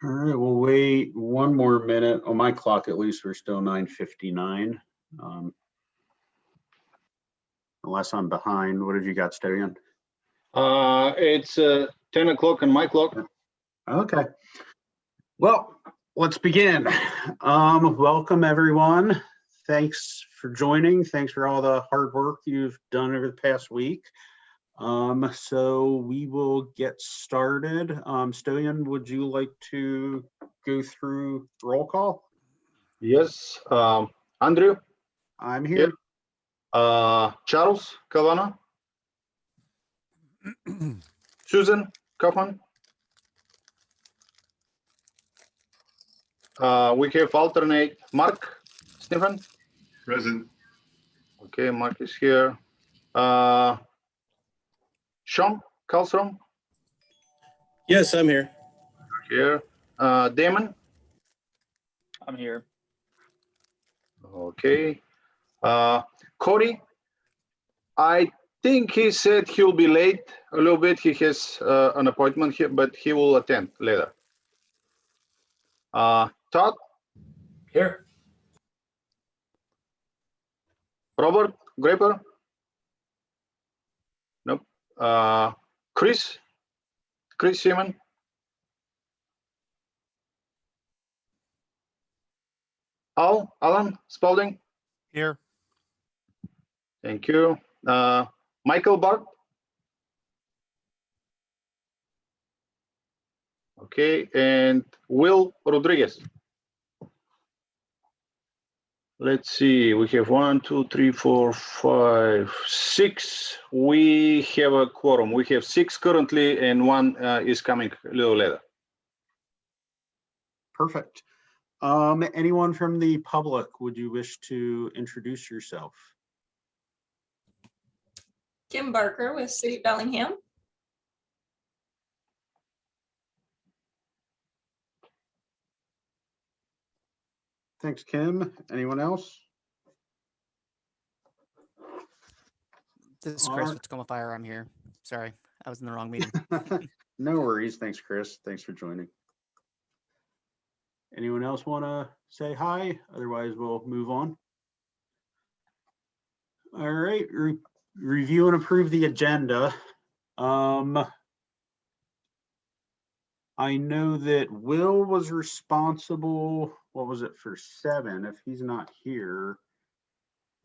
All right, we'll wait one more minute. On my clock, at least, we're still 9:59. Unless I'm behind. What have you got, Stoyan? It's 10 o'clock on my clock. Okay. Well, let's begin. Welcome, everyone. Thanks for joining. Thanks for all the hard work you've done over the past week. So we will get started. Stoyan, would you like to go through roll call? Yes. Andrew? I'm here. Charles Calvano? Susan Kaufman? We have alternate Mark Stephen? Present. Okay, Mark is here. Sean Karlstrom? Yes, I'm here. Here. Damon? I'm here. Okay. Cody? I think he said he'll be late a little bit. He has an appointment here, but he will attend later. Todd? Here. Robert Graper? Nope. Chris Seaman? Alan Spalding? Here. Thank you. Michael Bart? Okay, and Will Rodriguez. Let's see, we have 1, 2, 3, 4, 5, 6. We have a quorum. We have 6 currently, and 1 is coming a little later. Perfect. Anyone from the public, would you wish to introduce yourself? Kim Barker with City of Bellingham. Thanks, Kim. Anyone else? This is Chris with Tacoma Fire. I'm here. Sorry, I was in the wrong meeting. No worries. Thanks, Chris. Thanks for joining. Anyone else want to say hi? Otherwise, we'll move on. All right. Review and approve the agenda. I know that Will was responsible, what was it, for 7, if he's not here.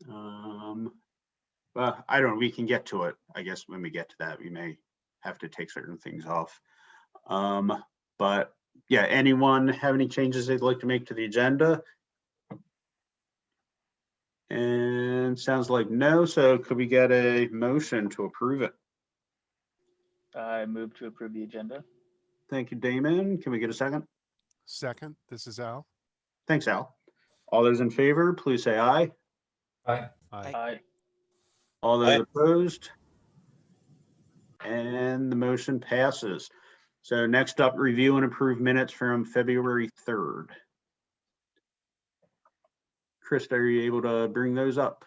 Well, I don't know, we can get to it. I guess when we get to that, we may have to take certain things off. But yeah, anyone have any changes they'd like to make to the agenda? And sounds like no, so could we get a motion to approve it? I move to approve the agenda. Thank you, Damon. Can we get a second? Second, this is Al. Thanks, Al. All those in favor, please say aye. Aye. Aye. Aye. All those Aye. opposed? And the motion passes. So next up, review and approve minutes from February 3rd. Chris, are you able to bring those up?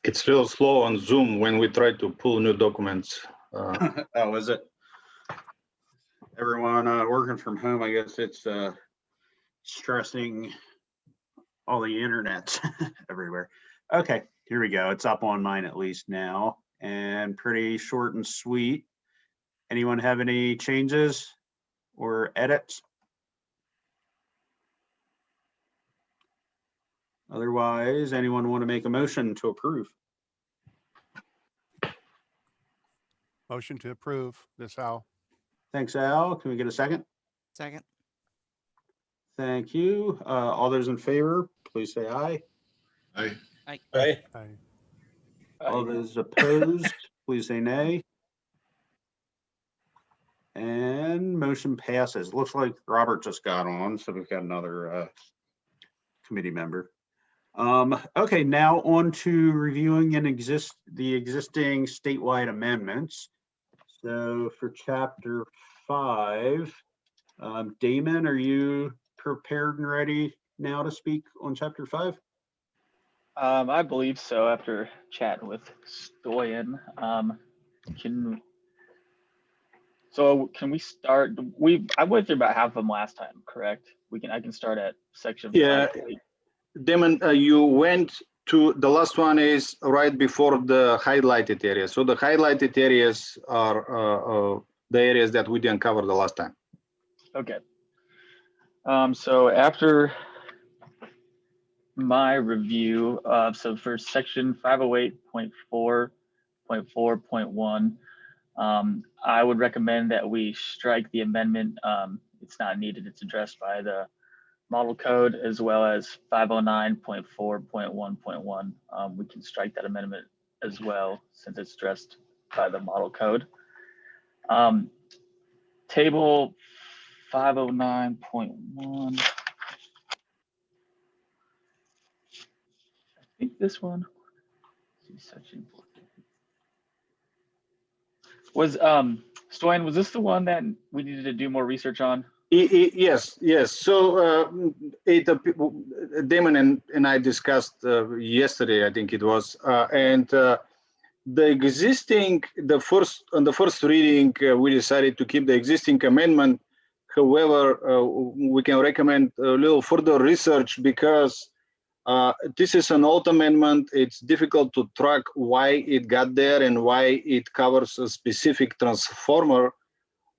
It's real slow on Zoom when we try to pull new documents. Oh, is it? Everyone working from home, I guess it's stressing all the internet everywhere. Okay, here we go. It's up on mine at least now, and pretty short and sweet. Anyone have any changes or edits? Otherwise, anyone want to make a motion to approve? Motion to approve this, Al. Thanks, Al. Can we get a second? Second. Thank you. All those in favor, please say aye. Aye. Aye. Aye. Aye. All those opposed, please say nay. And motion passes. Looks like Robert just got on, so we've got another committee member. Okay, now on to reviewing the existing statewide amendments. So for chapter 5. Damon, are you prepared and ready now to speak on chapter 5? I believe so after chatting with Stoyan. Can we start? I went through about half of them last time, correct? I can start at section Yeah. 5. Damon, you went to, the last one is right before the highlighted areas. So the highlighted areas are the areas that we didn't cover the last time. Okay. So after my review, so for section 508.4.4.1, I would recommend that we strike the amendment. It's not needed. It's addressed by the model code, as well as 509.4.1.1. We can strike that amendment as well, since it's addressed by the model code. Table 509.1. I think this one. Section 4. Was Stoyan, was this the one that we needed to do more research on? Yes. So Damon and I discussed yesterday, I think it was, and the existing, on the first reading, we decided to keep the existing amendment. However, we can recommend a little further research because this is an old amendment. It's difficult to track why it got there and why it covers a specific transformer.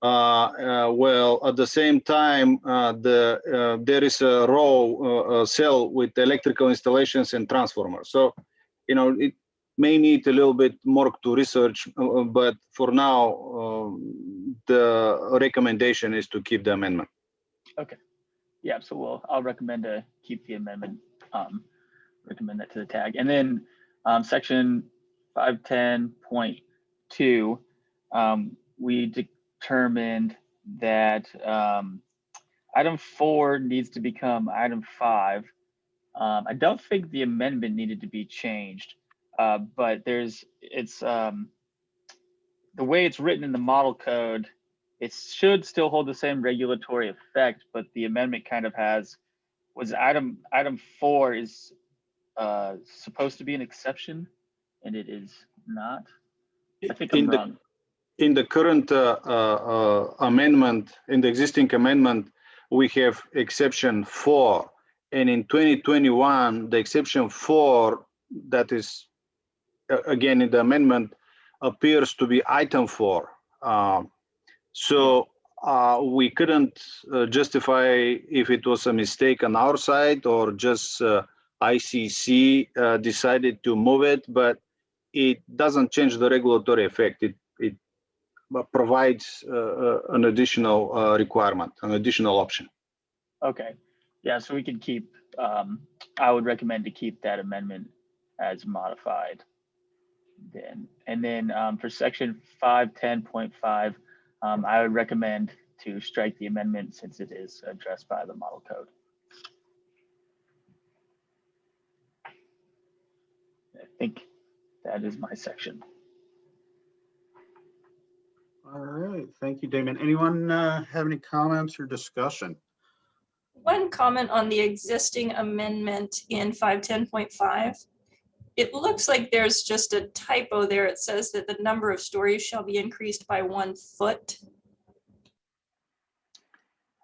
Well, at the same time, there is a row cell with electrical installations and transformers. So, it may need a little bit more to research, but for now, the recommendation is to keep the amendment. Okay. Yeah, so I'll recommend to keep the amendment, recommend that to the tag. And then section 510.2, we determined that item 4 needs to become item 5. I don't think the amendment needed to be changed, but it's the way it's written in the model code, it should still hold the same regulatory effect, but the amendment kind of was item 4 is supposed to be an exception, and it is not. I think I'm wrong. In the current amendment, in the existing amendment, we have exception 4, and in 2021, the exception 4 that is again in the amendment appears to be item 4. So we couldn't justify if it was a mistake on our side or just ICC decided to move it, but it doesn't change the regulatory effect. It provides an additional requirement, an additional option. Okay. Yeah, so we can keep, I would recommend to keep that amendment as modified then. And then for section 510.5, I would recommend to strike the amendment since it is addressed by the model code. I think that is my section. All right, thank you, Damon. Anyone have any comments or discussion? One comment on the existing amendment in 510.5. It looks like there's just a typo there. It says that the number of stories shall be increased by 1 foot.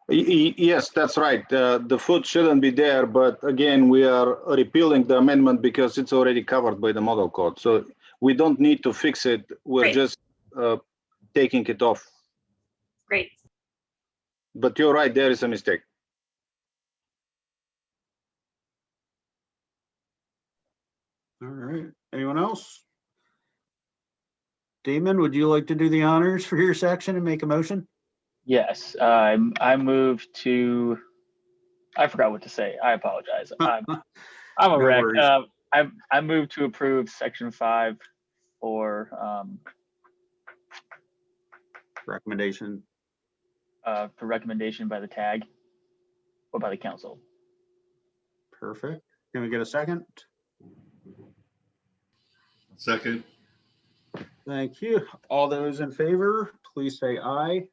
Yes, that's right. The foot shouldn't be there, but again, we are repealing the amendment because it's already covered by the model code. So we don't need to fix it. We're Great. just taking it off. Great. But you're right, there is a mistake. All right, anyone else? Damon, would you like to do the honors for your section and make a motion? Yes, I move to, I forgot what to say. I apologize. I'm a No wreck. worries. I move to approve section 5 for Recommendation. recommendation by the tag or by the council. Perfect. Can we get a second? Second. Thank you. All those in favor, please say aye.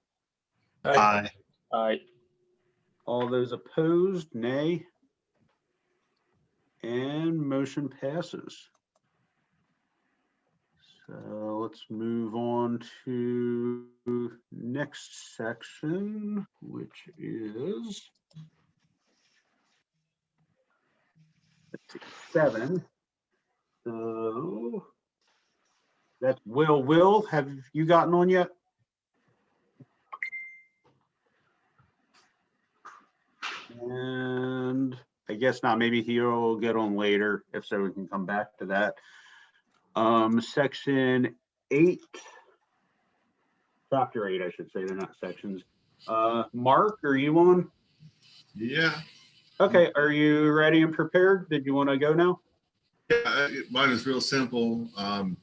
Aye. Aye. All those opposed, nay. And motion passes. So let's move on to next section, which is let's see, 7. So that's Will, have you gotten on yet? And I guess not, maybe he'll get on later. If so, we can come back to that. Section 8, chapter 8, I should say, they're not sections. Mark, are you on? Yeah, Okay, are you ready and prepared? Did you want to go now? yeah, mine is real simple.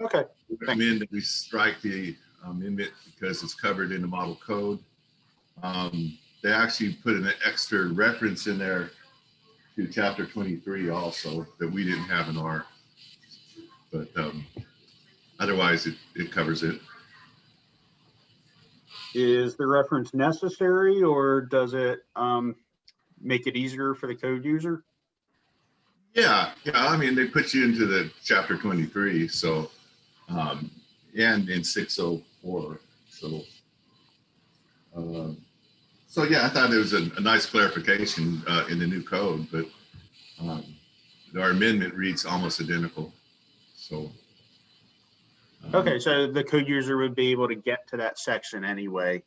Okay, Recommend that we strike the amendment because it's covered in the model code. They actually put an extra reference in there to chapter 23 also that we didn't have in our, but otherwise it covers it. is the reference necessary or does it make it easier for the code user? Yeah, I mean, they put you into the chapter 23, so, and in 604, so yeah, I thought it was a nice clarification in the new code, but our amendment reads almost identical, so. Okay, so the code user would be able to get to that section anyway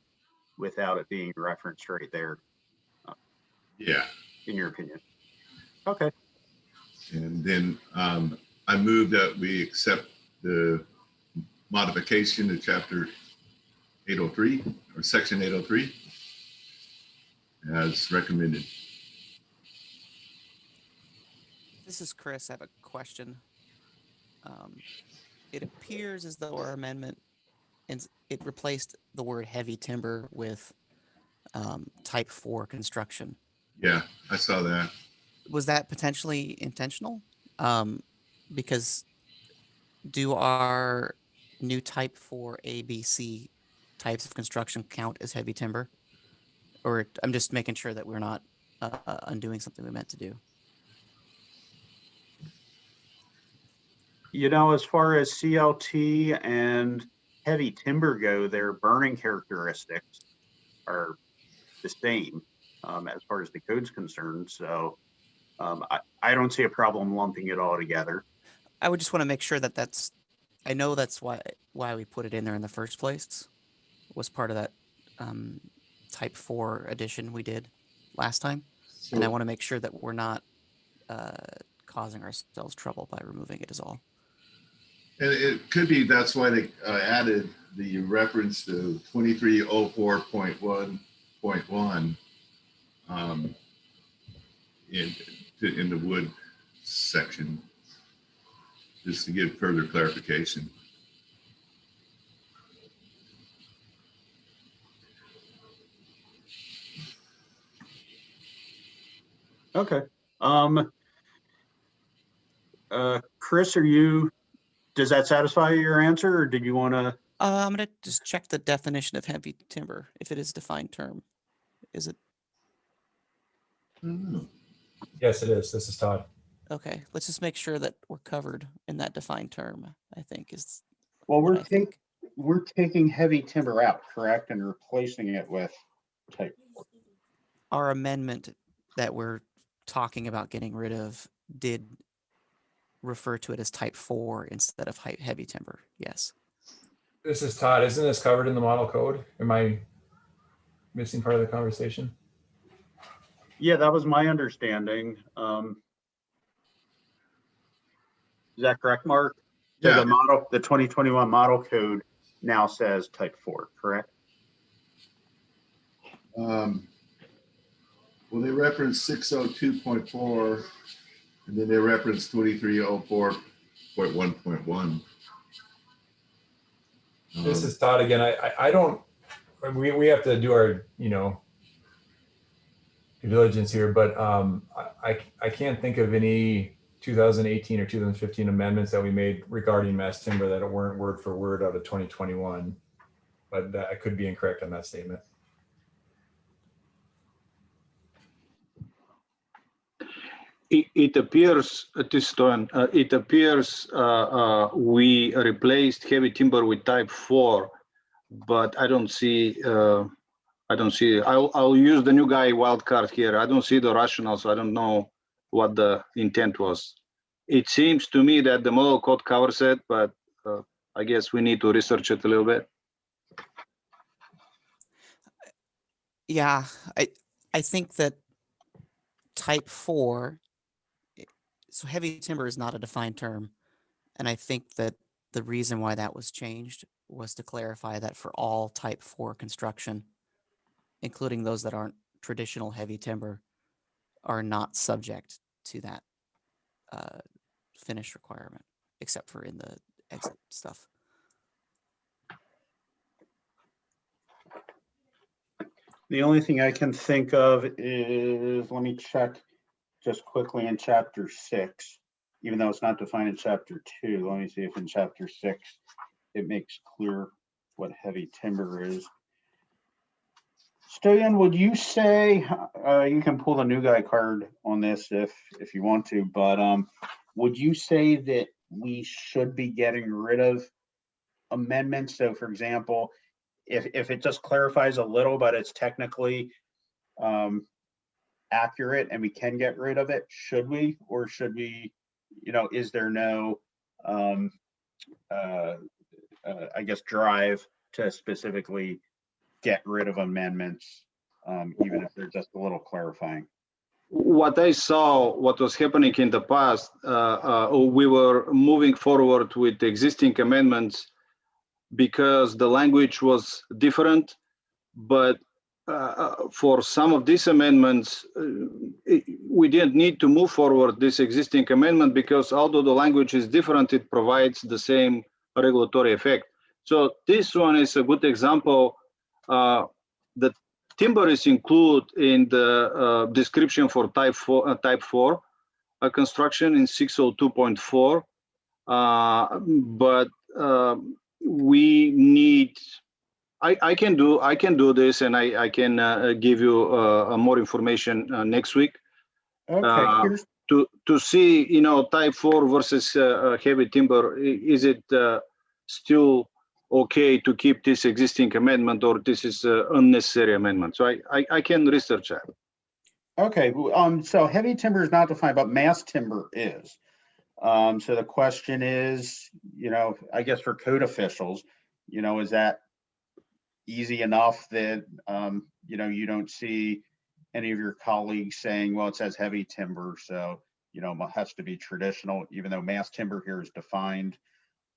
without it being referenced right there, Yeah, in your opinion. Okay, and then I move that we accept the modification to chapter 803 or section 803 as recommended. This is Chris. I have a question. It appears as though our amendment, it replaced the word heavy timber with type 4 construction. Yeah, I saw that. Was that potentially intentional? Because do our new type 4 ABC types of construction count as heavy timber? Or I'm just making sure that we're not undoing something we meant to do. you know, as far as CLT and heavy timber go, their burning characteristics are the same as far as the code's concerned. So I don't see a problem lumping it all together. I would just want to make sure that that's, I know that's why we put it in there in the first place, was part of that type 4 addition we did last time. And I want to make sure that we're not causing ourselves trouble by removing it is all. And it could be that's why they added the reference to 2304.1.1 in the wood section, just to give further clarification. Okay. Chris, does that satisfy your answer or did you want to? I'm going to just check the definition of heavy timber, if it is a defined term. Is it? Yes, it is. This is Todd. Okay, let's just make sure that we're covered in that defined term, I think is. Well, what I think. we're taking heavy timber out, correct? And replacing it with type 4. Our amendment that we're talking about getting rid of did refer to it as type 4 instead of heavy timber. Yes. This is Todd. Isn't this covered in the model code? Am I missing part of the conversation? Yeah, that was my understanding. Is that correct, Mark? So Yeah. the 2021 model code now says type 4, correct? Well, they reference 602.4 and then they reference 2304.1.1. This is Todd again. I don't, we have to do our, due diligence here, but I can't think of any 2018 or 2015 amendments that we made regarding mass timber that weren't word for word out of 2021, but I could be incorrect on that statement. It appears, at this time, it appears we replaced heavy timber with type 4, but I don't see. I'll use the new guy wild card here. I don't see the rationale, so I don't know what the intent was. It seems to me that the model code covers it, but I guess we need to research it a little bit. Yeah, I think that type 4, so heavy timber is not a defined term. And I think that the reason why that was changed was to clarify that for all type 4 construction, including those that aren't traditional heavy timber, are not subject to that finish requirement, except for in the exit stuff. The only thing I can think of is, let me check just quickly in chapter 6, even though it's not defined in chapter 2. Let me see if in chapter 6 it makes clear what heavy timber is. Stoyan, would you say, you can pull the new guy card on this if you want to, but would you say that we should be getting rid of amendments? So for example, if it just clarifies a little, but it's technically accurate and we can get rid of it, should we? Or should we, is there no, I guess, drive to specifically get rid of amendments, even if they're just a little clarifying? What I saw, what was happening in the past, we were moving forward with existing amendments because the language was different, but for some of these amendments, we didn't need to move forward this existing amendment because although the language is different, it provides the same regulatory effect. So this one is a good example. The timber is included in the description for type 4 construction in 602.4, but we need. I can do this, and I can give you more information next week. Okay. To see, type 4 versus heavy timber, is it still okay to keep this existing amendment, or this is unnecessary amendment? So I can research that. Okay. So heavy timber is not defined, but mass timber is. So the question is, I guess for code officials, is that easy enough that, you don't see any of your colleagues saying, well, it says heavy timber, so, it has to be traditional, even though mass timber here is defined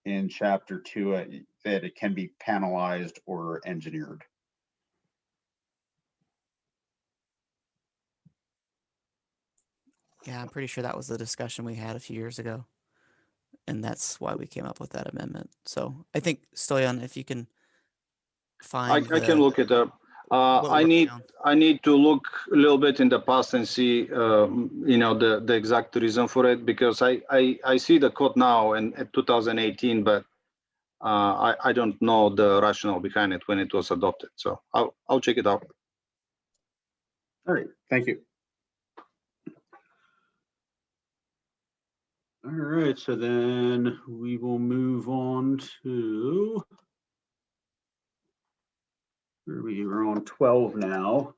in chapter 2, that it can be panelized or engineered. Yeah, I'm pretty sure that was the discussion we had a few years ago. And that's why we came up with that amendment. So I think, Stoyan, if you can find I can look it up. I need to look a little bit in the past and see, the exact reason for it, because I see the code now and at 2018, but I don't know the rationale behind it when it was adopted. So I'll check it out. All right, thank you. All right, so then we will move on to, we're on 12 now.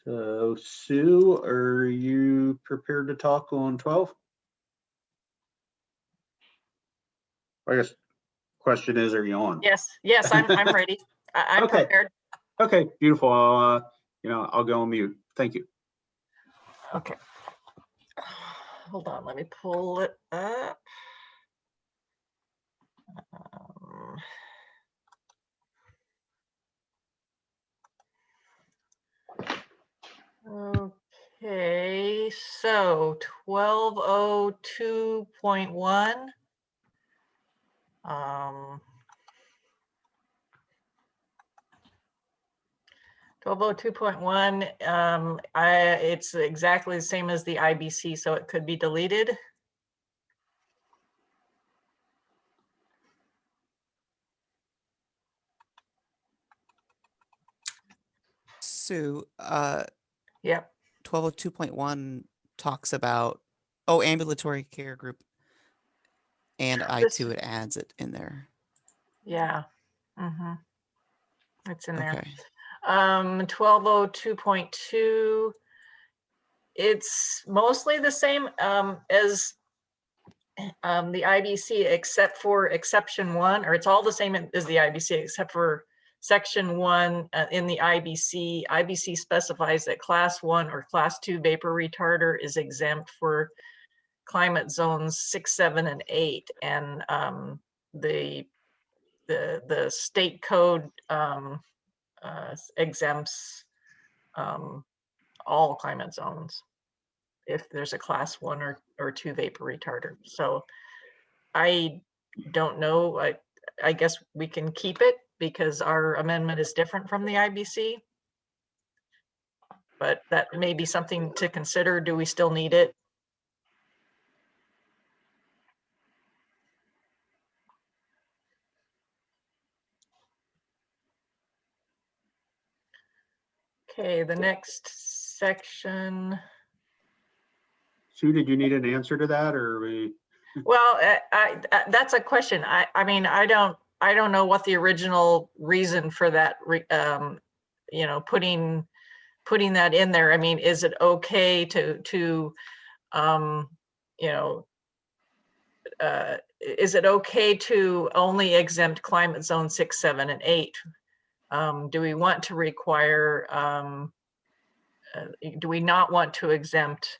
So Sue, are you prepared to talk on 12? I guess question is, are you on? Yes, I'm ready. I'm Okay. prepared. Okay, beautiful. I'll go on mute. Thank you. Okay. Hold on, let me pull it up. Okay, so 1202.1. 1202.1, it's exactly the same as the IBC, so it could be deleted. Sue, Yep, 1202.1 talks about, oh, ambulatory care group and This- I2, it adds it in there. yeah. Mhm. It's in there. Okay. 1202.2, it's mostly the same as the IBC, except for exception 1, or it's all the same as the IBC, except for section 1 in the IBC. IBC specifies that class 1 or class 2 vapor retarder is exempt for climate zones 6, 7, and 8. And the state code exempts all climate zones if there's a class 1 or 2 vapor retarder. So I don't know. I guess we can keep it because our amendment is different from the IBC. But that may be something to consider. Do we still need it? Okay, the next section. Sue, did you need an answer to that or we? Well, that's a question. I mean, I don't know what the original reason for that, you know, putting that in there. I mean, is it okay to you know, is it okay to only exempt climate zone 6, 7, and 8? Do we want to require, do we not want to exempt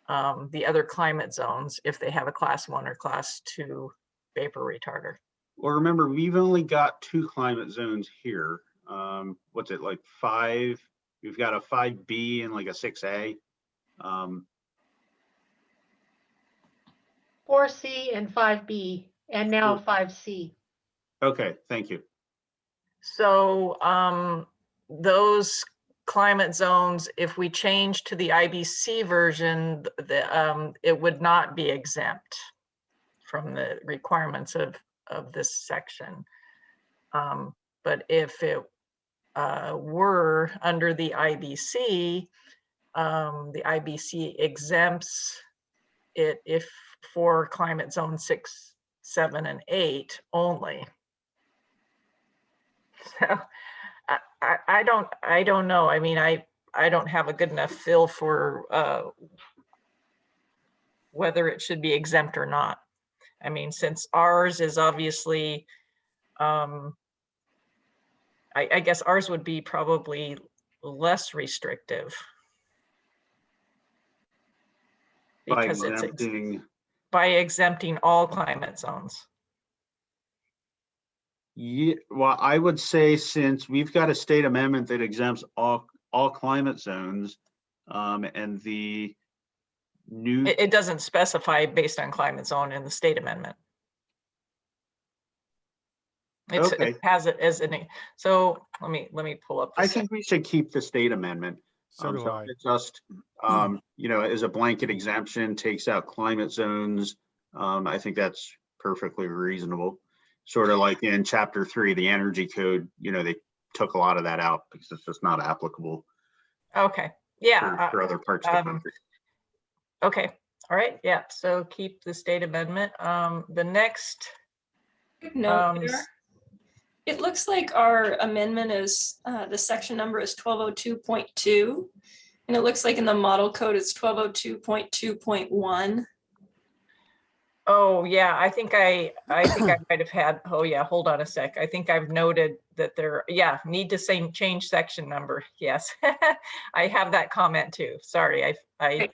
the other climate zones if they have a class 1 or class 2 vapor retarder? Well, remember, we've only got 2 climate zones here. What's it, like 5? We've got a 5B and like a 6A. 4C and 5B, and now 5C. Okay, thank you. So those climate zones, if we change to the IBC version, it would not be exempt from the requirements of this section. But if it were under the IBC exempts it if for climate zone 6, 7, and 8 only. So I don't know. I mean, I don't have a good enough feel for whether it should be exempt or not. I mean, since ours is obviously, I guess ours would be probably less restrictive. Because by exempting all climate zones. Yeah, well, I would say since we've got a state amendment that exempts all climate zones, and the new. It doesn't specify based on climate zone in the state amendment. Okay. It has it as an, so let me pull up. I think we should keep the state amendment. So do I. It just, you know, as a blanket exemption, takes out climate zones. I think that's perfectly reasonable. Sort of like in chapter 3, the energy code, you know, they took a lot of that out because it's just not applicable. Okay. Yeah. For other parts of the country. Okay. All right. Yeah. So keep the state amendment. The next. No, it looks like our amendment is, the section number is 1202.2. And it looks like in the model code, it's 1202.2.1. Oh, yeah, I think I might have had, oh yeah, hold on a sec. I think I've noted that there, yeah, need to change section number. Yes, I have that comment too. Sorry, I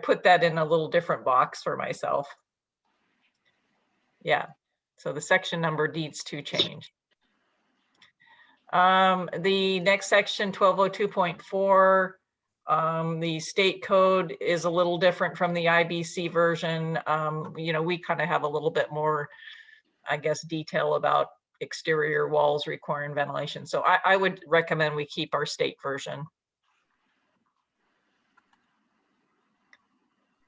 put that in a little different box for myself. Yeah, so the section number needs to change. The next section, 1202.4, the state code is a little different from the IBC version. You know, we kind of have a little bit more, I guess, detail about exterior walls requiring ventilation. So I would recommend we keep our state version.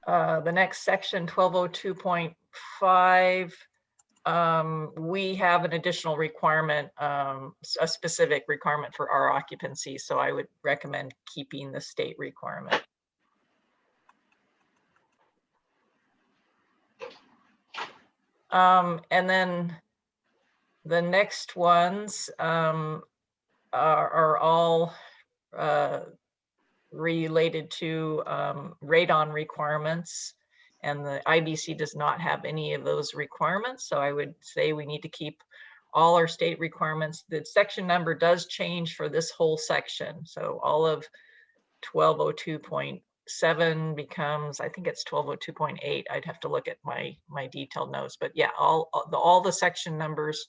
The next section, 1202.5, we have an additional requirement, a specific requirement for our occupancy. So I would recommend keeping the state requirement. And then the next ones are all related to radon requirements. And the IBC does not have any of those requirements. So I would say we need to keep all our state requirements. The section number does change for this whole section. So all of 1202.7 becomes, I think it's 1202.8. I'd have to look at my detailed notes, but yeah, all the section numbers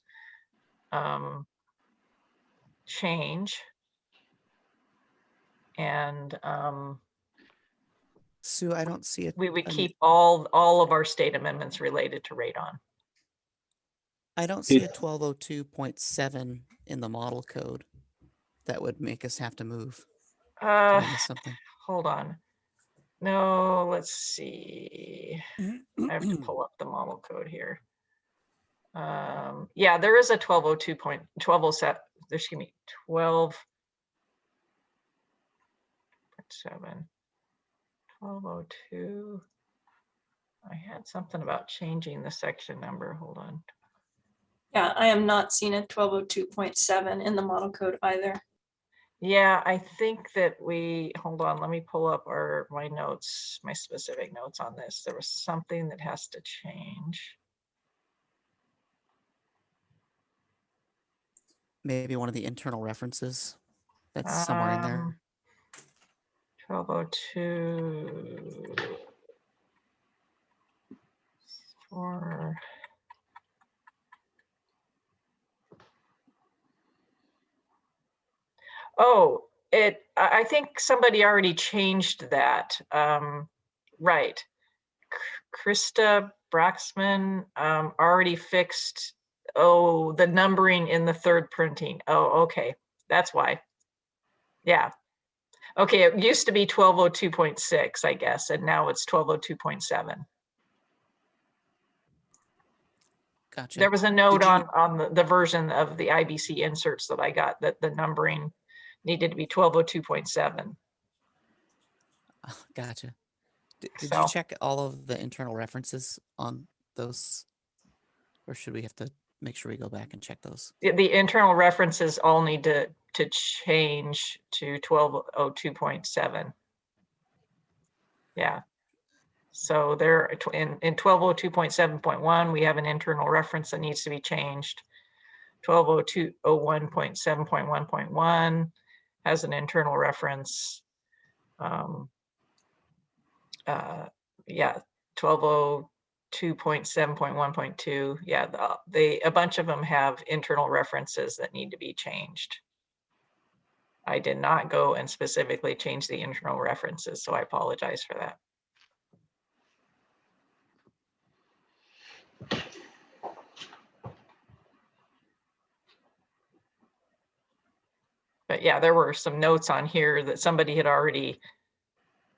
change. And Sue, I don't see it. we would keep all of our state amendments related to radon. I don't see a 1202.7 in the model code that would make us have to move. Did I miss something? Hold on. No, let's see. I have to pull up the model code here. Yeah, there is a 1202.1207. Excuse me, 12.7. 1202. I had something about changing the section number. Hold on. Yeah, I am not seeing a 1202.7 in the model code either. Yeah, I think that hold on, let me pull up my notes, my specific notes on this. There was something that has to change. Maybe one of the internal references that's somewhere in there. 1202 for I think somebody already changed that. Right. Krista Braxman already fixed the numbering in the third printing. Oh, okay. That's why. Yeah. Okay, it used to be 1202.6, I guess, and now it's 1202.7. Gotcha. There was a note on the version of the IBC inserts that I got that the numbering needed to be 1202.7. Gotcha. Did So, you check all of the internal references on those? Or should we have to make sure we go back and check those? the internal references all need to change to 1202.7. Yeah. So they're in 1202.7.1, we have an internal reference that needs to be changed. 1202.01.7.1.1 has an internal reference. Yeah, 1202.7.1.2. Yeah, a bunch of them have internal references that need to be changed. I did not go and specifically change the internal references, so I apologize for that. But yeah, there were some notes on here that somebody had already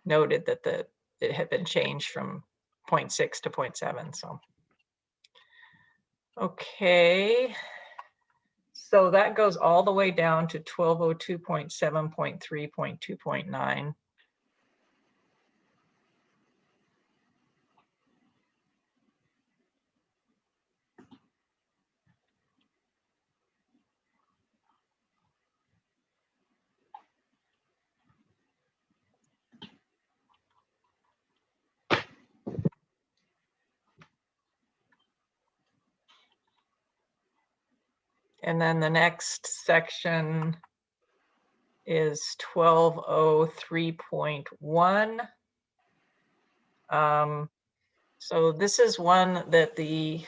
noted that it had been changed from 0.6 to 0.7. So, okay. So that goes all the way down to 1202.7.3.2.9. And then the next section is 1203.1. So this is one that the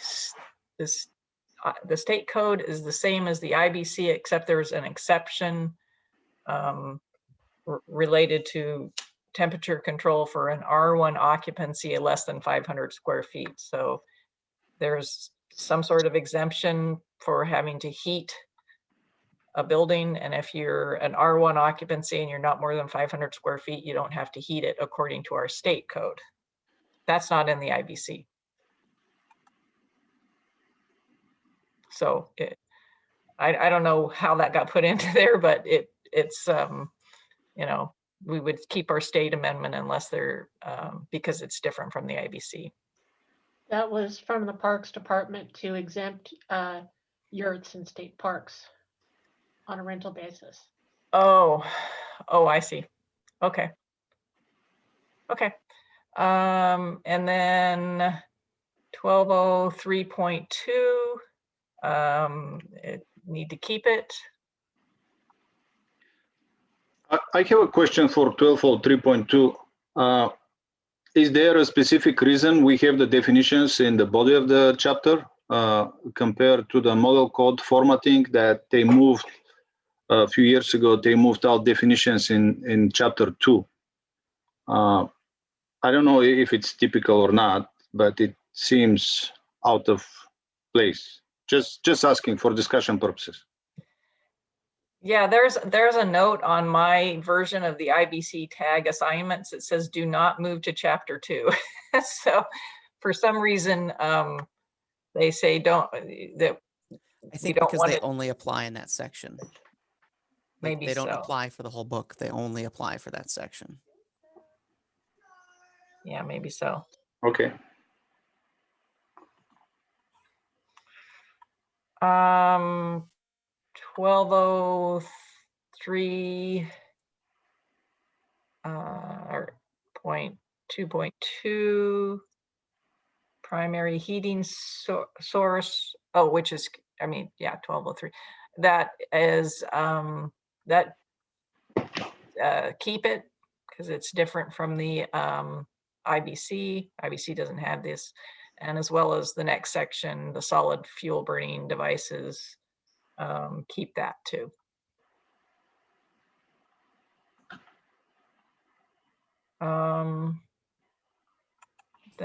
state code is the same as the IBC, except there's an exception related to temperature control for an R1 occupancy of less than 500 square feet. So there's some sort of exemption for having to heat a building, and if you're an R1 occupancy and you're not more than 500 square feet, you don't have to heat it according to our state code. That's not in the IBC. So I don't know how that got put into there, but it's, you know, we would keep our state amendment unless they're, because it's different from the IBC. That was from the Parks Department to exempt yurts in state parks on a rental basis. Oh, I see. Okay. Okay. And then 1203.2, need to keep it. I have a question for 1203.2. Is there a specific reason we have the definitions in the body of the chapter compared to the model code formatting that they moved a few years ago? They moved out definitions in chapter 2. I don't know if it's typical or not, but it seems out of place. Just asking for discussion purposes. Yeah, there's a note on my version of the IBC tag assignments. It says do not move to chapter 2. So for some reason, they say don't, that I think don't because want they it. only apply in that section. Like, Maybe they don't so. apply for the whole book. They only apply for that section. Yeah, maybe so. Okay. 1203 or 2.2 primary heating source. Oh, which is, I mean, yeah, 1203. That is that keep it because it's different from the IBC. IBC doesn't have this, and as well as the next section, the solid fuel burning devices. Keep that too. The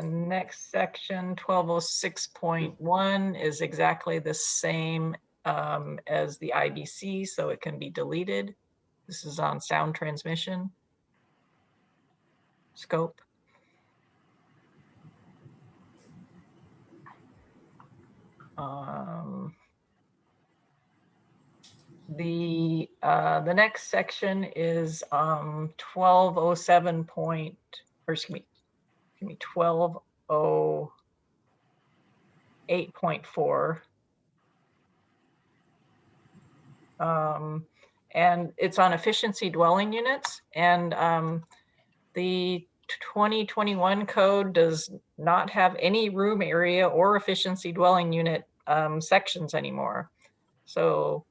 next section, 1206.1, is exactly the same as the IBC, so it can be deleted. This is on sound transmission scope. The next section is 1207 or excuse me, 1208.4. And it's on efficiency dwelling units, and the 2021 code does not have any room area or efficiency dwelling unit sections anymore. So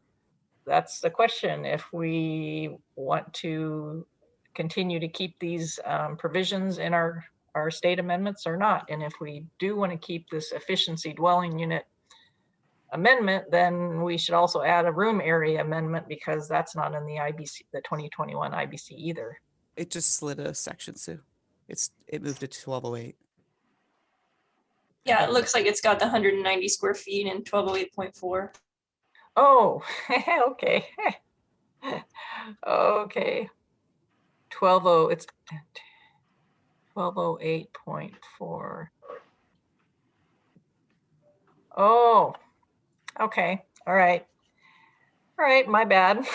that's the question, if we want to continue to keep these provisions in our state amendments or not. And if we do want to keep this efficiency dwelling unit amendment, then we should also add a room area amendment, because that's not in the IBC, the 2021 IBC either. It just slid a section, Sue. It moved to 1208. Yeah, it looks like it's got the 190 square feet in 1208.4. Oh, okay. Okay. 120, it's 1208.4. Oh, okay. All right. All right, my bad.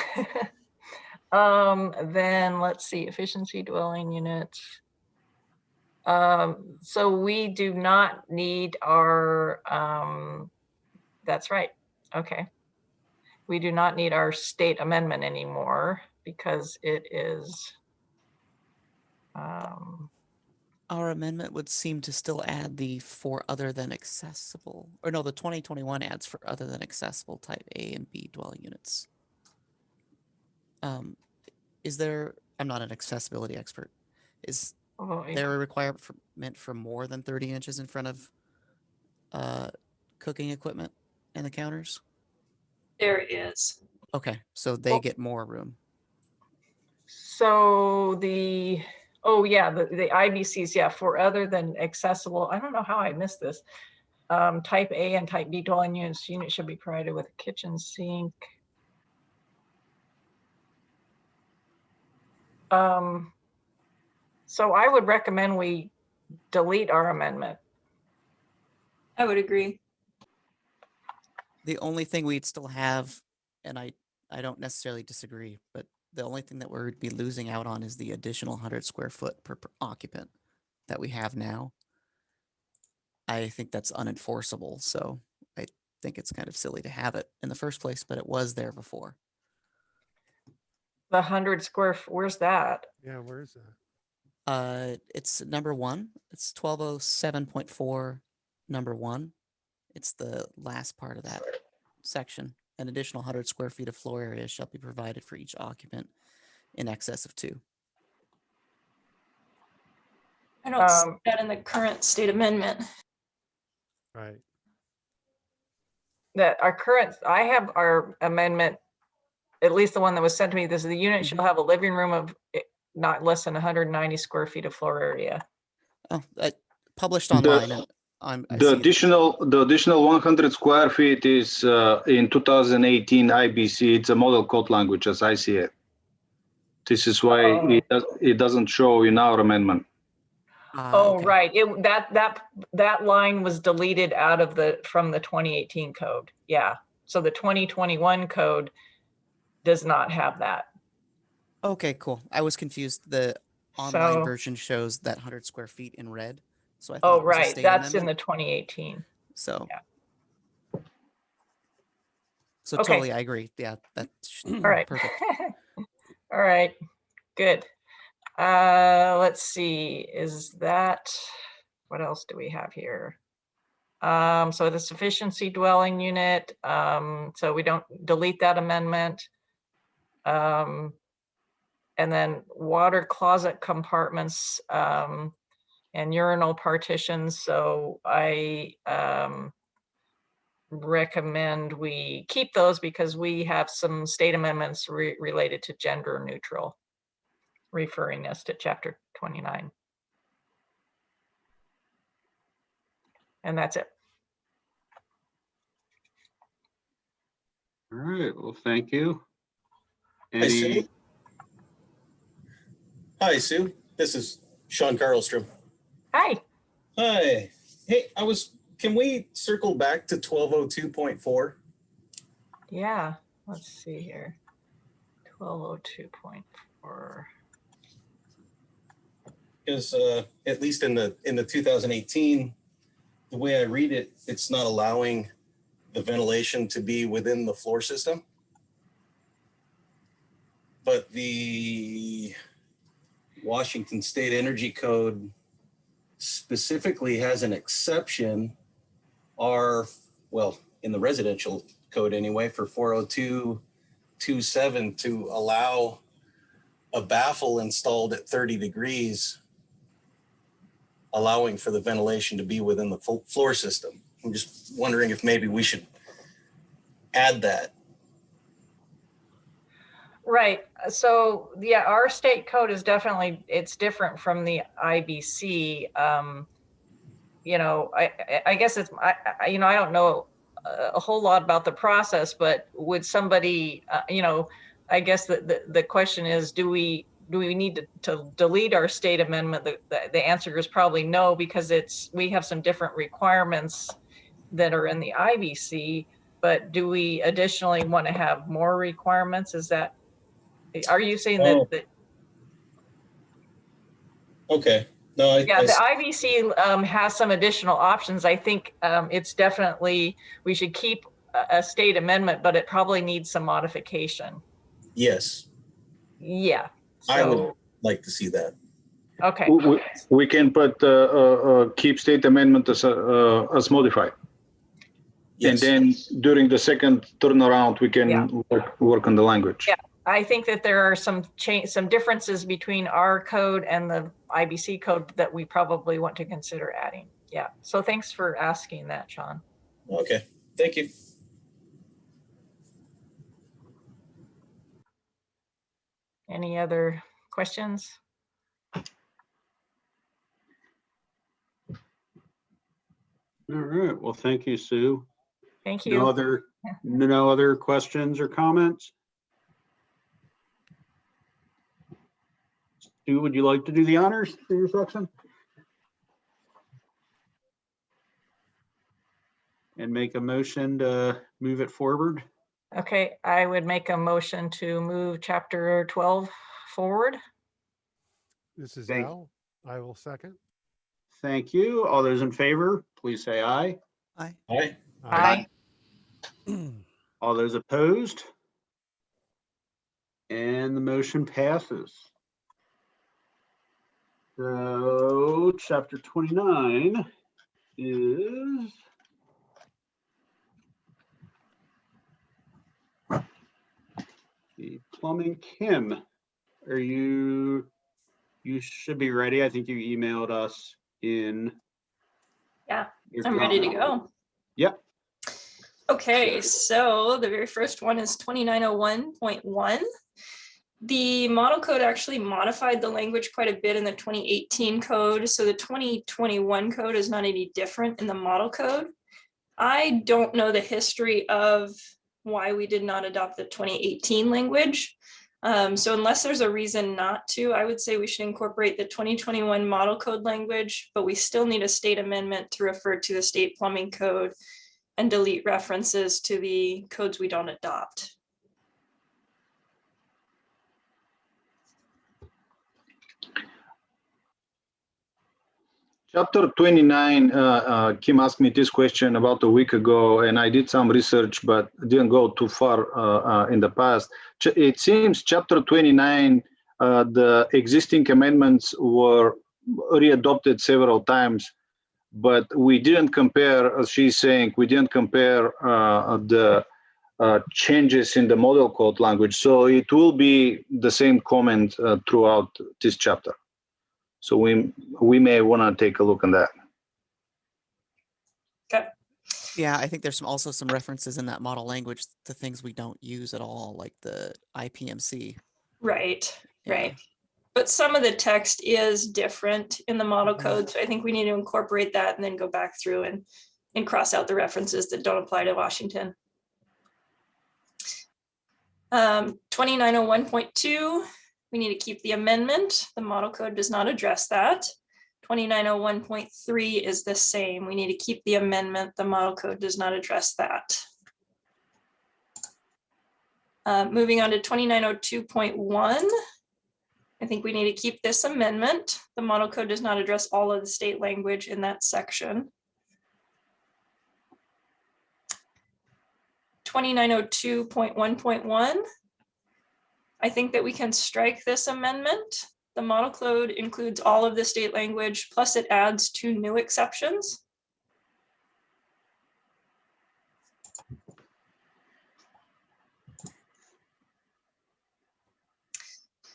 Then let's see, efficiency dwelling units. So we do not need our, that's right. Okay. We do not need our state amendment anymore because it is, Our amendment would seem to still add the for other than accessible, or no, the 2021 adds for other than accessible type A and B dwelling units. Is there, I'm not an accessibility expert, is there a requirement for more than 30 inches in front of cooking equipment and the counters? There is. Okay, so they get more room. so the, oh yeah, the IBCs, yeah, for other than accessible, I don't know how I missed this. Type A and type B dwelling units should be provided with a kitchen sink. So I would recommend we delete our amendment. I would agree. The only thing we'd still have, and I don't necessarily disagree, but the only thing that we'd be losing out on is the additional 100 square foot per occupant that we have now. I think that's unenforceable, so I think it's kind of silly to have it in the first place, but it was there before. The 100 square, where's that? Yeah, where is that? It's number 1. It's 1207.4 number 1. It's the last part of that section. An additional 100 square feet of floor area shall be provided for each occupant in excess of 2. I don't see that in the current state amendment. Right. That our current, I have our amendment, at least the one that was sent to me. This is the unit shall have a living room of not less than 190 square feet of floor area. Oh, published online. The additional 100 square feet is in 2018 IBC. It's a model code language as I see it. This is why it doesn't show in our amendment. Okay. Right. That line was deleted out of from the 2018 code. Yeah. So the 2021 code does not have that. Okay, cool. I was confused. The online version shows that 100 square feet in red. So I thought it was a state That's amendment. in the 2018. So, yeah. So totally, I agree. Yeah, that's all right. Perfect. All right, good. Let's see, what else do we have here? So the sufficiency dwelling unit, so we don't delete that amendment. And then water closet compartments and urinal partitions. So I recommend we keep those because we have some state amendments related to gender neutral, referring us to chapter 29. And that's it. All right, well, thank you. Hi, Sue. Hi, Sue. This is Sean Carlstrom. Hi. Hi. Hey, can we circle back to 1202.4? Yeah, let's see here. 1202.4. Because at least in the 2018, the way I read it, it's not allowing the ventilation to be within the floor system. But the Washington State Energy Code specifically has an exception, in the residential code anyway, for 402.27 to allow a baffle installed at 30 degrees, allowing for the ventilation to be within the floor system. I'm just wondering if maybe we should add that. Right. So yeah, our state code is definitely, it's different from the IBC. You know, I guess it's, I don't know a whole lot about the process, but would somebody, I guess the question is, do we need to delete our state amendment? The answer is probably no, because we have some different requirements that are in the IBC, but do we additionally want to have more requirements? Are you saying that? Okay. No, the IBC has some additional options. I think it's definitely, we should keep a state amendment, but it probably needs some modification. Yes. Yeah. So, I would like to see that. Okay. We can put keep state amendment as modified. Yes. And then during the second turnaround, we can work on the language. Yeah. I think that there are some differences between our code and the IBC code that we probably want to consider adding. Yeah. So thanks for asking that, Sean. Okay. Thank you. Any other questions? All right, well, thank you, Sue. Thank you. No other questions or comments? Stu, would you like to do the honors for your section? and make a motion to move it forward? Okay, I would make a motion to move chapter 12 forward. This is Thank- Al. I will second. Thank you. All those in favor, please say aye. Aye. All right. Aye. All those opposed? And the motion passes. So chapter 29 is the plumbing chem. Are you should be ready. I think you emailed us in. Yeah, your I'm ready to comment. go. Yep. Okay, so the very first one is 2901.1. The model code actually modified the language quite a bit in the 2018 code. So the 2021 code is not any different in the model code. I don't know the history of why we did not adopt the 2018 language. So unless there's a reason not to, I would say we should incorporate the 2021 model code language, but we still need a state amendment to refer to the state plumbing code and delete references to the codes we don't adopt. Chapter 29, Kim asked me this question about a week ago, and I did some research, but didn't go too far in the past. It seems chapter 29, the existing amendments were readopted several times, but we didn't compare, as she's saying, we didn't compare the changes in the model code language. So it will be the same comment throughout this chapter. So we may want to take a look on that. Okay. Yeah, I think there's also some references in that model language to things we don't use at all, like the IPMC. Right, Yeah. right. But some of the text is different in the model code. So I think we need to incorporate that and then go back through and cross out the references that don't apply to Washington. 2901.2, we need to keep the amendment. The model code does not address that. 2901.3 is the same. We need to keep the amendment. The model code does not address that. Moving on to 2902.1. I think we need to keep this amendment. The model code does not address all of the state language in that section. 2902.1.1. I think that we can strike this amendment. The model code includes all of the state language, plus it adds 2 new exceptions.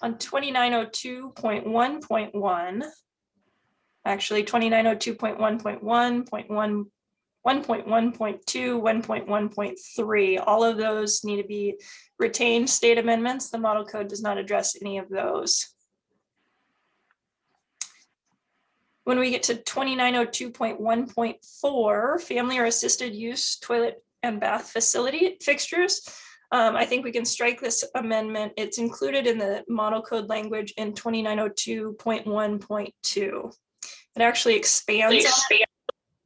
On 2902.1.1, actually 2902.1.1, 1.1.2, 1.1.3, all of those need to be retained state amendments. The model code does not address any of those. When we get to 2902.1.4, family or assisted use toilet and bath facility fixtures, I think we can strike this amendment. It's included in the model code language in 2902.1.2. It actually expands on it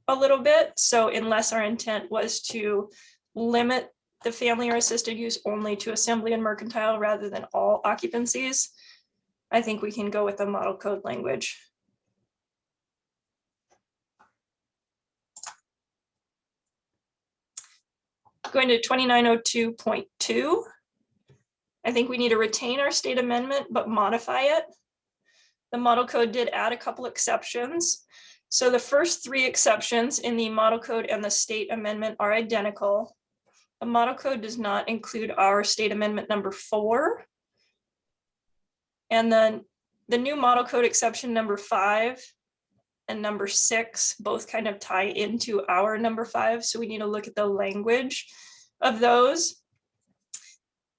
a little bit. So unless our intent was to limit the family or assisted use only to assembly and mercantile rather than all occupancies, I think we can go with the model code language. Going to 2902.2. I think we need to retain our state amendment, but modify it. The model code did add a couple exceptions. So the first 3 exceptions in the model code and the state amendment are identical. The model code does not include our state amendment number 4. And then the new model code exception number 5 and number 6 both kind of tie into our number 5. So we need to look at the language of those.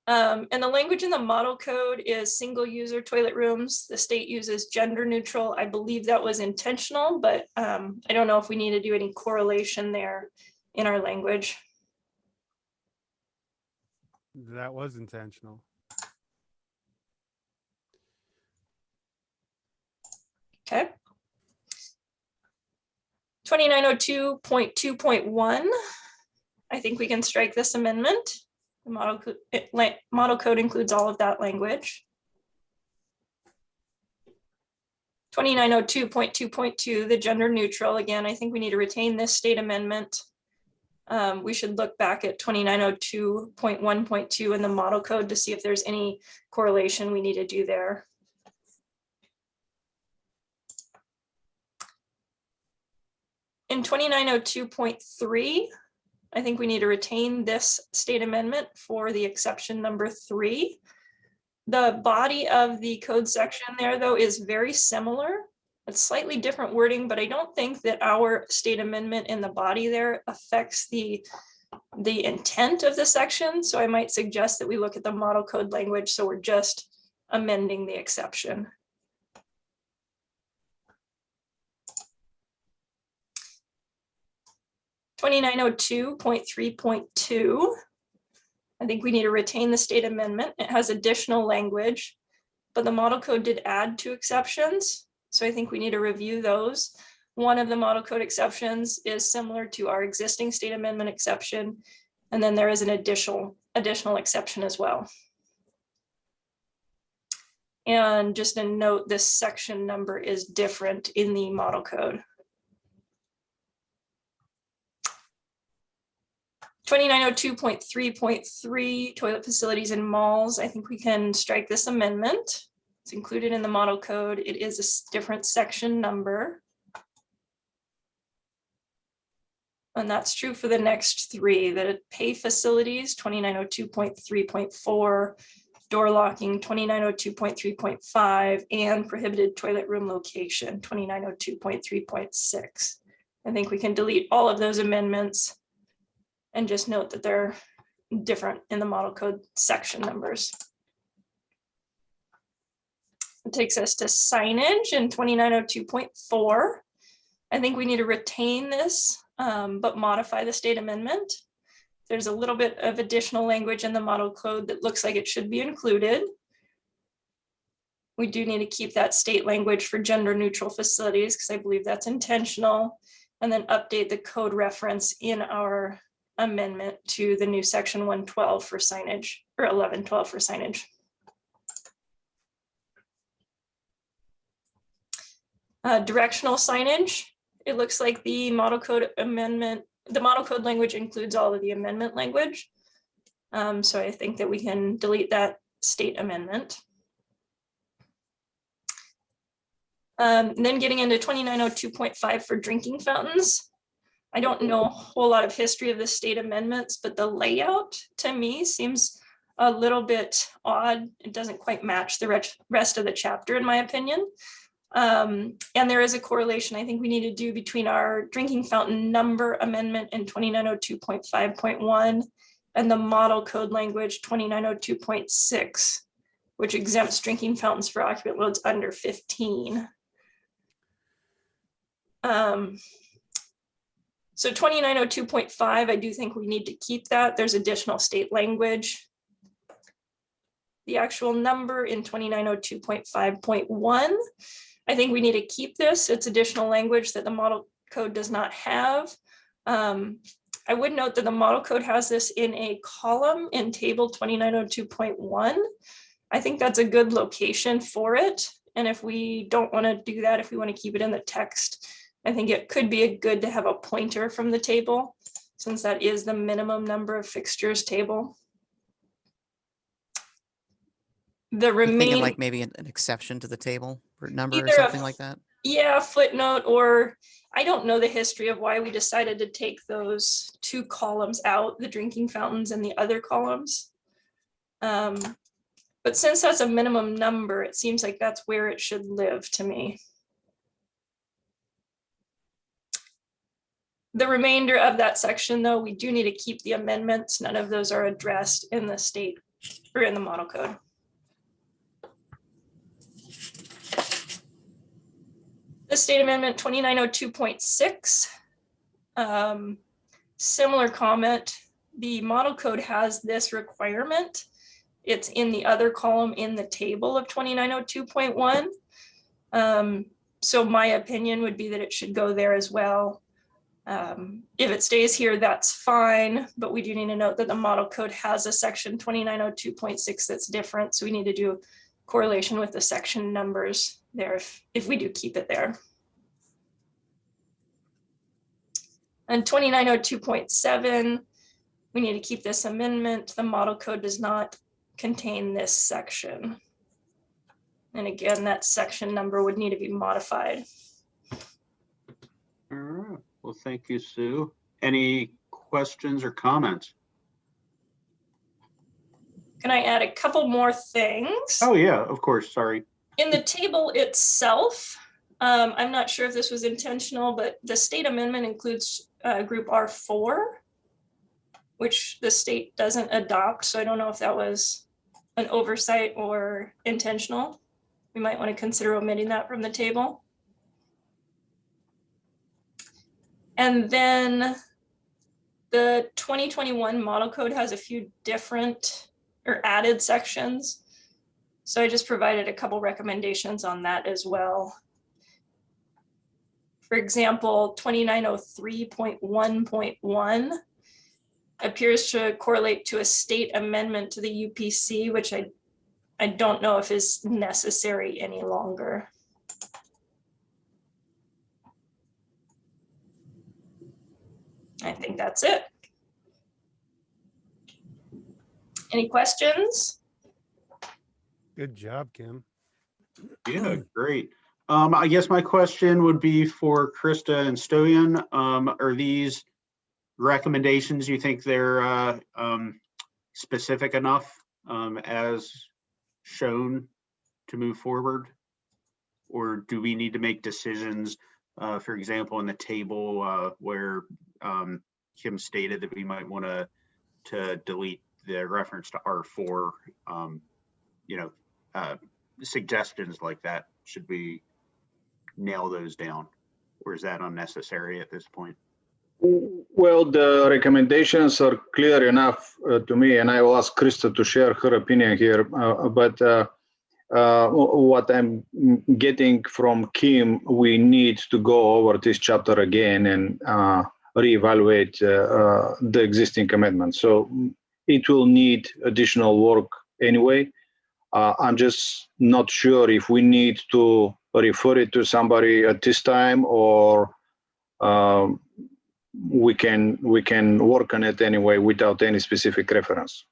And the language in the model code is single user toilet rooms. The state uses gender neutral. I believe that was intentional, but I don't know if we need to do any correlation there in our language. That was intentional. Okay. 2902.2.1. I think we can strike this amendment. The model code includes all of that language. 2902.2.2, the gender neutral. Again, I think we need to retain this state amendment. We should look back at 2902.1.2 in the model code to see if there's any correlation we need to do there. In 2902.3, I think we need to retain this state amendment for the exception number 3. The body of the code section there, though, is very similar. It's slightly different wording, but I don't think that our state amendment in the body there affects the intent of the section. So I might suggest that we look at the model code language. So we're just amending the exception. (2902.3.2). I think we need to retain the state amendment. It has additional language, but the model code did add 2 exceptions. So I think we need to review those. One of the model code exceptions is similar to our existing state amendment exception. And then there is an additional exception as well. And just a note, this section number is different in the model code. 2902.3.3, toilet facilities in malls. I think we can strike this amendment. It's included in the model code. It is a different section number. And that's true for the next 3. The pay facilities, 2902.3.4, door locking, 2902.3.5, and prohibited toilet room location, 2902.3.6. I think we can delete all of those amendments and just note that they're different in the model code section numbers. It takes us to signage in 2902.4. I think we need to retain this, but modify the state amendment. There's a little bit of additional language in the model code that looks like it should be included. We do need to keep that state language for gender neutral facilities because I believe that's intentional, and then update the code reference in our amendment to the new section 112 for signage, or 1112 for signage. Directional signage. It looks like the model code amendment, the model code language includes all of the amendment language. So I think that we can delete that state amendment. Then getting into 2902.5 for drinking fountains. I don't know a whole lot of history of the state amendments, but the layout to me seems a little bit odd. It doesn't quite match the rest of the chapter, in my opinion. And there is a correlation I think we need to do between our drinking fountain number amendment in 2902.5.1 and the model code language 2902.6, which exempts drinking fountains for occupant loads under 15. So 2902.5, I do think we need to keep that. There's additional state language. The actual number in 2902.5.1, I think we need to keep this. It's additional language that the model code does not have. I would note that the model code has this in a column in table 2902.1. I think that's a good location for it. And if we don't want to do that, if we want to keep it in the text, I think it could be good to have a pointer from the table, since that is the minimum number of fixtures table. The remaining, like maybe an exception to the table or number or either something like that. Yeah, footnote, or I don't know the history of why we decided to take those 2 columns out, the drinking fountains and the other columns. But since that's a minimum number, it seems like that's where it should live to me. The remainder of that section, though, we do need to keep the amendments. None of those are addressed in the state or in the model code. The state amendment 2902.6, similar comment. The model code has this requirement. It's in the other column in the table of 2902.1. So my opinion would be that it should go there as well. If it stays here, that's fine, but we do need to note that the model code has a section 2902.6 that's different. So we need to do correlation with the section numbers there if we do keep it there. And 2902.7, we need to keep this amendment. The model code does not contain this section. And again, that section number would need to be modified. All right. Well, thank you, Sue. Any questions or comments? Can I add a couple more things? Oh, yeah, of course. Sorry. In the table itself, I'm not sure if this was intentional, but the state amendment includes group R4, which the state doesn't adopt. So I don't know if that was an oversight or intentional. We might want to consider omitting that from the table. And then the 2021 model code has a few different or added sections. So I just provided a couple recommendations on that as well. For example, 2903.1.1 appears to correlate to a state amendment to the UPC, which I don't know if is necessary any longer. I think that's it. Any questions? Good job, Kim. Yeah, great. I guess my question would be for Krista and Stoyan. Are these recommendations, you think they're specific enough as shown to move forward? Or do we need to make decisions, for example, in the table where Kim stated that we might want to delete the reference to R4, suggestions like that? Should we nail those down, or is that unnecessary at this point? Well, the recommendations are clear enough to me, and I will ask Krista to share her opinion here. But what I'm getting from Kim, we need to go over this chapter again and reevaluate the existing amendment. So it will need additional work anyway. I'm just not sure if we need to refer it to somebody at this time, or we can work on it anyway without any specific reference.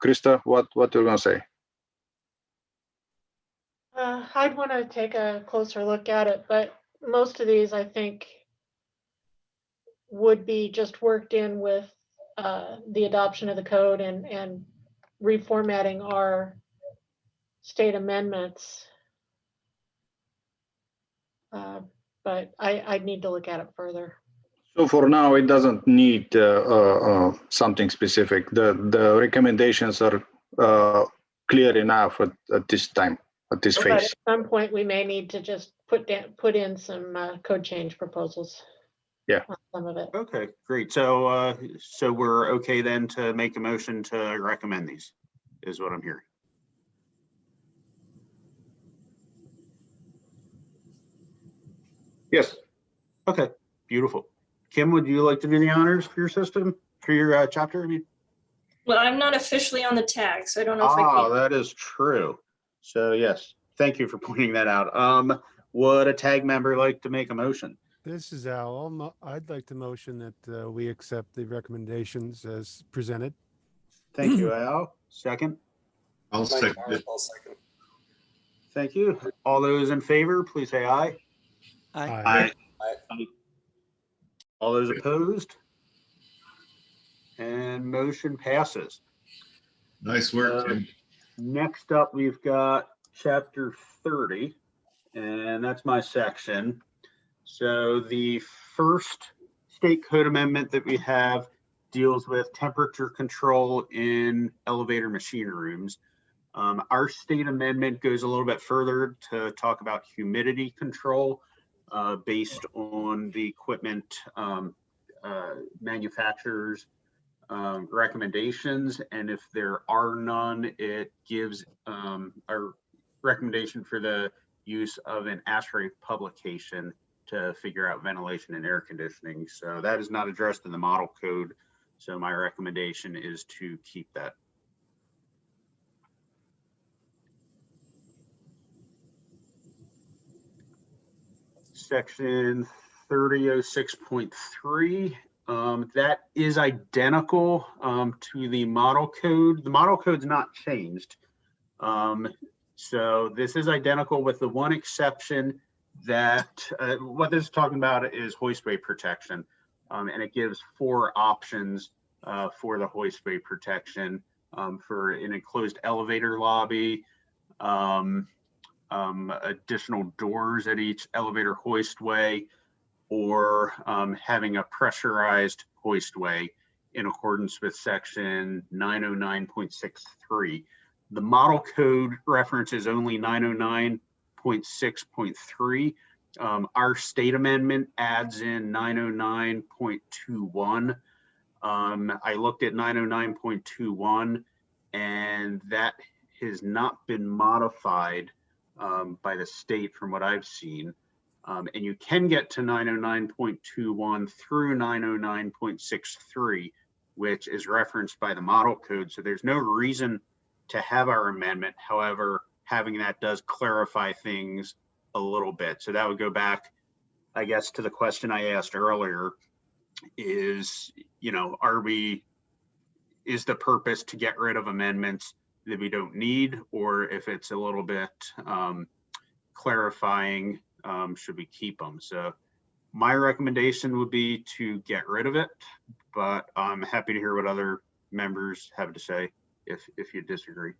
Krista, what you're gonna say? I'd want to take a closer look at it, but most of these I think would be just worked in with the adoption of the code and reformatting our state amendments. But I'd need to look at it further. So for now, it doesn't need something specific. The recommendations are clear enough at this time, at this But phase. at some point, we may need to just put in some code change proposals. Yeah. On some of it. Okay, great. So so we're okay then to make a motion to recommend these, is what I'm hearing. Yes. Okay, beautiful. Kim, would you like to do the honors for your system, for your chapter? I mean, Well, I'm not officially on the tag, so I don't know if I can. that is true. So yes, thank you for pointing that out. Would a tag member like to make a motion? This is Al. I'd like to motion that we accept the recommendations as presented. Thank you, Al. Second. I'll second it. Thank you. All those in favor, please say aye. Aye. All those opposed? And motion passes. Nice work, Tim. Next up, we've got chapter 30, and that's my section. So the first state code amendment that we have deals with temperature control in elevator machinery rooms. Our state amendment goes a little bit further to talk about humidity control based on the equipment manufacturers' recommendations. And if there are none, it gives a recommendation for the use of an ASHRAE publication to figure out ventilation and air conditioning. So that is not addressed in the model code. So my recommendation is to keep that. Section 3006.3, that is identical to the model code. The model code's not changed. So this is identical with the one exception that what this is talking about is hoistway protection. And it gives 4 options for the hoistway protection for an enclosed elevator lobby, additional doors at each elevator hoistway, or having a pressurized hoistway in accordance with section 909.63. The model code references only 909.6.3. Our state amendment adds in 909.21. I looked at 909.21 and that has not been modified by the state from what I've seen. And you can get to 909.21 through 909.63, which is referenced by the model code. So there's no reason to have our amendment. However, having that does clarify things a little bit. So that would go back, I guess, to the question I asked earlier is, you know, is the purpose to get rid of amendments that we don't need, or if it's a little bit clarifying, should we keep them? So my recommendation would be to get rid of it, but I'm happy to hear what other members have to say if you disagree.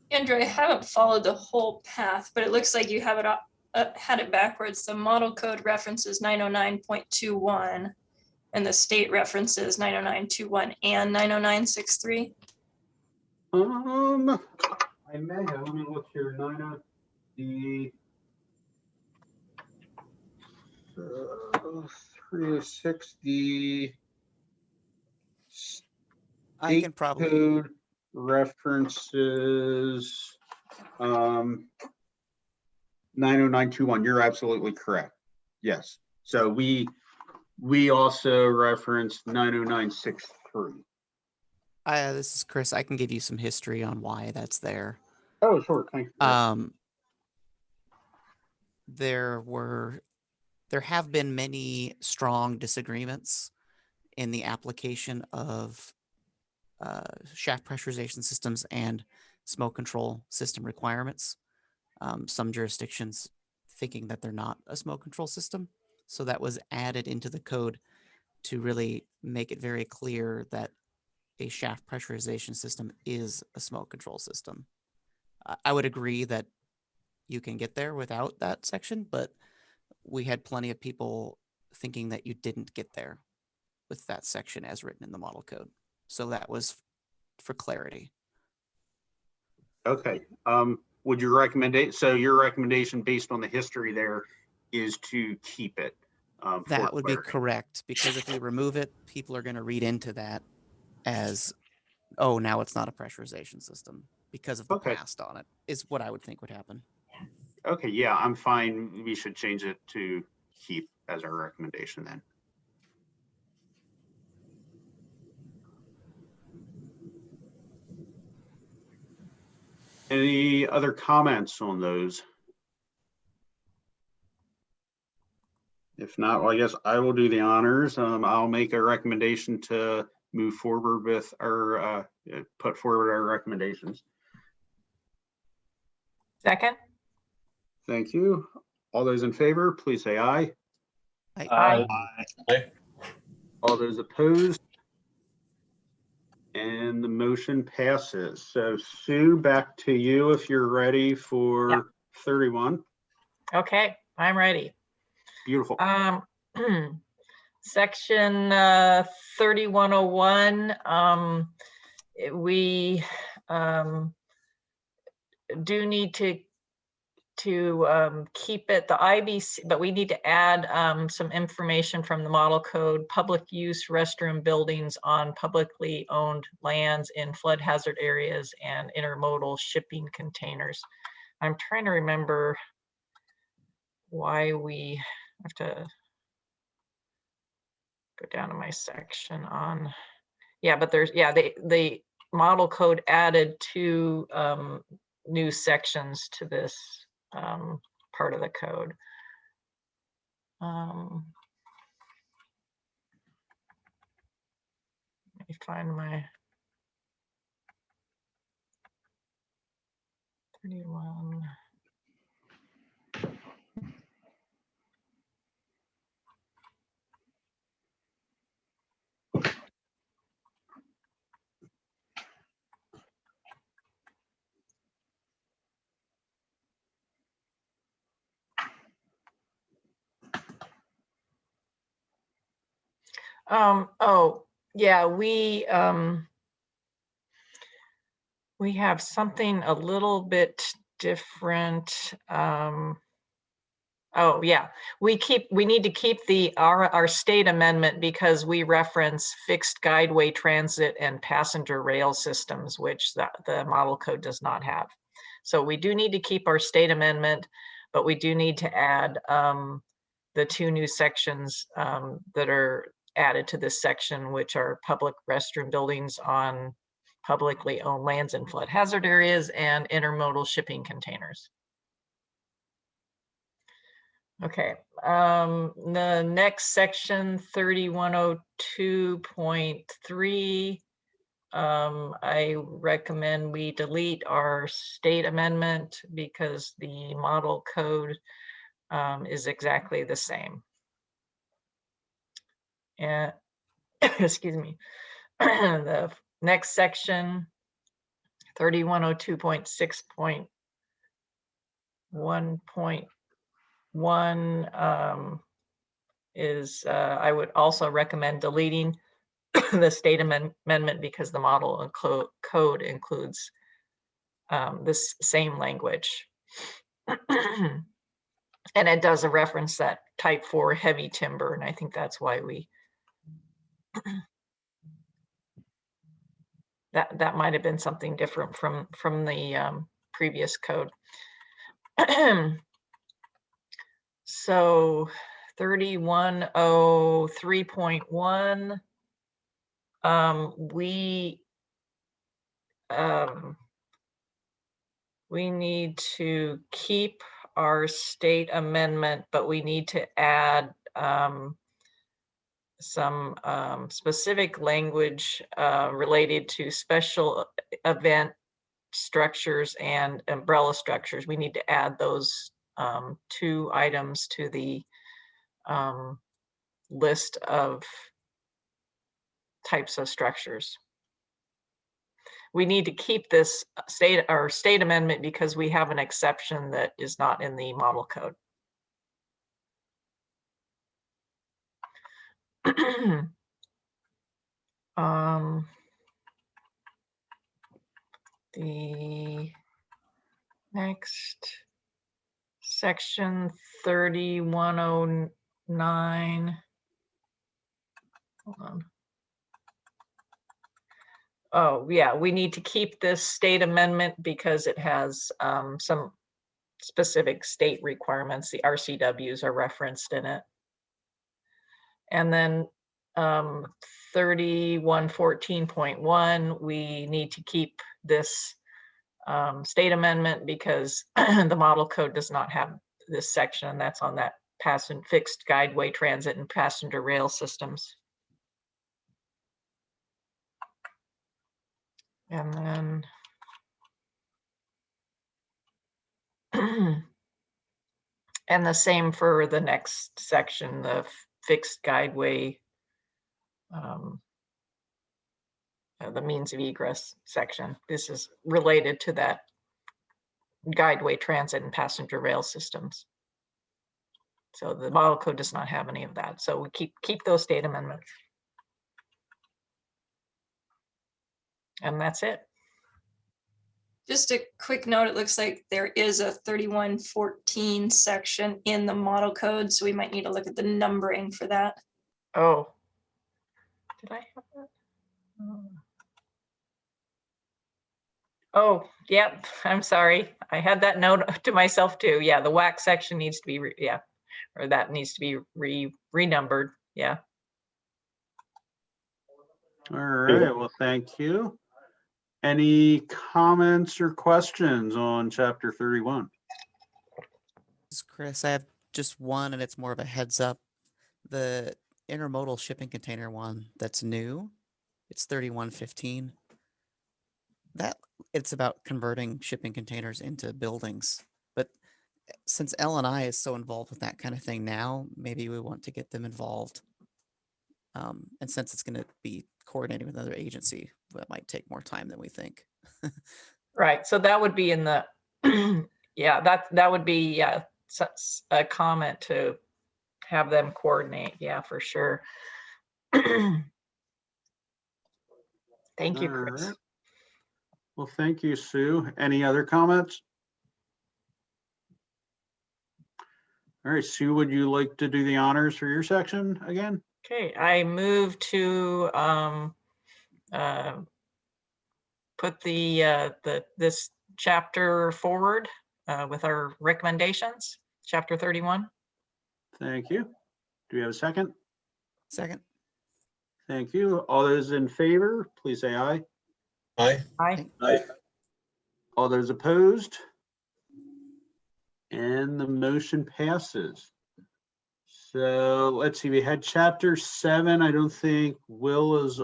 Andrew, I haven't followed the whole path, but it looks like you have it had it backwards. The model code references 909.21 and the state references 909.21 and 909.63. I may have, let me look here, 306, the I can probably, code references 909.21. You're absolutely correct. Yes. So we also referenced 909.63. this is Chris. I can give you some history on why that's there. Oh, sure. Thank you. There have been many strong disagreements in the application of shaft pressurization systems and smoke control system requirements. Some jurisdictions thinking that they're not a smoke control system. So that was added into the code to really make it very clear that a shaft pressurization system is a smoke control system. I would agree that you can get there without that section, but we had plenty of people thinking that you didn't get there with that section as written in the model code. So that was for clarity. Okay. Would you recommend it? So your recommendation based on the history there is to keep it. That would be correct, because if we remove it, people are going to read into that as, oh, now it's not a pressurization system because of the past on it, is what I would think would happen. Okay, yeah, I'm fine. We should change it to keep as our recommendation then. Any other comments on those? If not, well, I guess I will do the honors. I'll make a recommendation to move forward with our, put forward our recommendations. Second. Thank you. All those in favor, please say aye. Aye. All those opposed? And the motion passes. So Sue, back to you if you're ready for 31. Okay, I'm ready. Beautiful. Section 3101, we do need to keep it the IBC, but we need to add some information from the model code: public use restroom buildings on publicly owned lands in flood hazard areas and intermodal shipping containers. I'm trying to remember why we have to go down to my section on, yeah, but there's, yeah, the model code added 2 new sections to this part of the code. Let me find my 31. Oh, yeah, we have something a little bit different. Oh, yeah, we need to keep our state amendment because we reference fixed guideway transit and passenger rail systems, which the model code does not have. So we do need to keep our state amendment, but we do need to add the 2 new sections that are added to this section, which are public restroom buildings on publicly owned lands and flood hazard areas and intermodal shipping containers. Okay, the next section, 3102.3, I recommend we delete our state amendment because the model code is exactly the same. And excuse me, the next section, 3102.6.1.1 is I would also recommend deleting the state amendment because the model code includes this same language. And it does a reference that type 4 heavy timber, and I think that's why we that might have been something different from the previous code. So 3103.1, we need to keep our state amendment, but we need to add some specific language related to special event structures and umbrella structures. We need to add those 2 items to the list of types of structures. We need to keep this state amendment because we have an exception that is not in the model code. The next section, 3109. Hold on. Oh, yeah, we need to keep this state amendment because it has some specific state requirements. The RCWs are referenced in it. And then 3114.1, we need to keep this state amendment because the model code does not have this section. That's on that fixed guideway transit and passenger rail systems. And then and the same for the next section, the fixed guideway, the means of egress section. This is related to that guideway transit and passenger rail systems. So the model code does not have any of that. So we keep those state amendments. And that's it. Just a quick note, it looks like there is a 3114 section in the model code, so we might need to look at the numbering for that. Oh, did I have that? Oh, yep, I'm sorry. I had that note to myself too. Yeah, the WAC section needs to be, yeah, or that needs to be renumbered. Yeah. All right, well, thank you. Any comments or questions on chapter 31? This is Chris, I have just one, and it's more of a heads up. The intermodal shipping container one that's new, it's 3115. That it's about converting shipping containers into buildings. But since L&I is so involved with that kind of thing now, maybe we want to get them involved. And since it's going to be coordinating with another agency, that might take more time than we think. Right. So that would be in the, yeah, that would be a comment to have them coordinate. Yeah, for sure. Thank you, All Chris. right. Well, thank you, Sue. Any other comments? All right, Sue, would you like to do the honors for your section again? Okay, I move to put this chapter forward with our recommendations, chapter 31. Thank you. Do we have a second? Second. Thank you. All those in favor, please say aye. Aye. Aye. Aye. All those opposed? And the motion passes. So let's see, we had chapter 7. I don't think Will is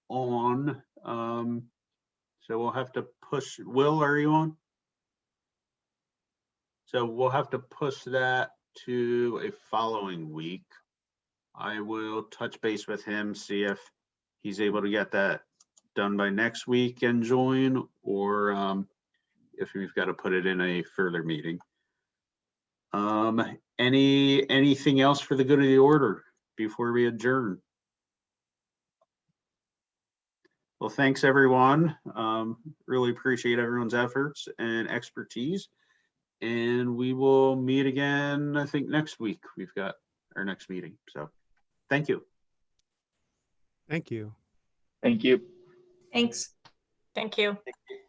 on. So we'll have to push. Will, are you on? So we'll have to push that to a following week. I will touch base with him, see if he's able to get that done by next week and join, or if we've got to put it in a further meeting. Anything else for the good of the order before we adjourn? Well, thanks everyone. Really appreciate everyone's efforts and expertise. And we will meet again, I think next week. We've got our next meeting. So thank you. Thank you. Thank you. Thanks. Thank you. Thank you.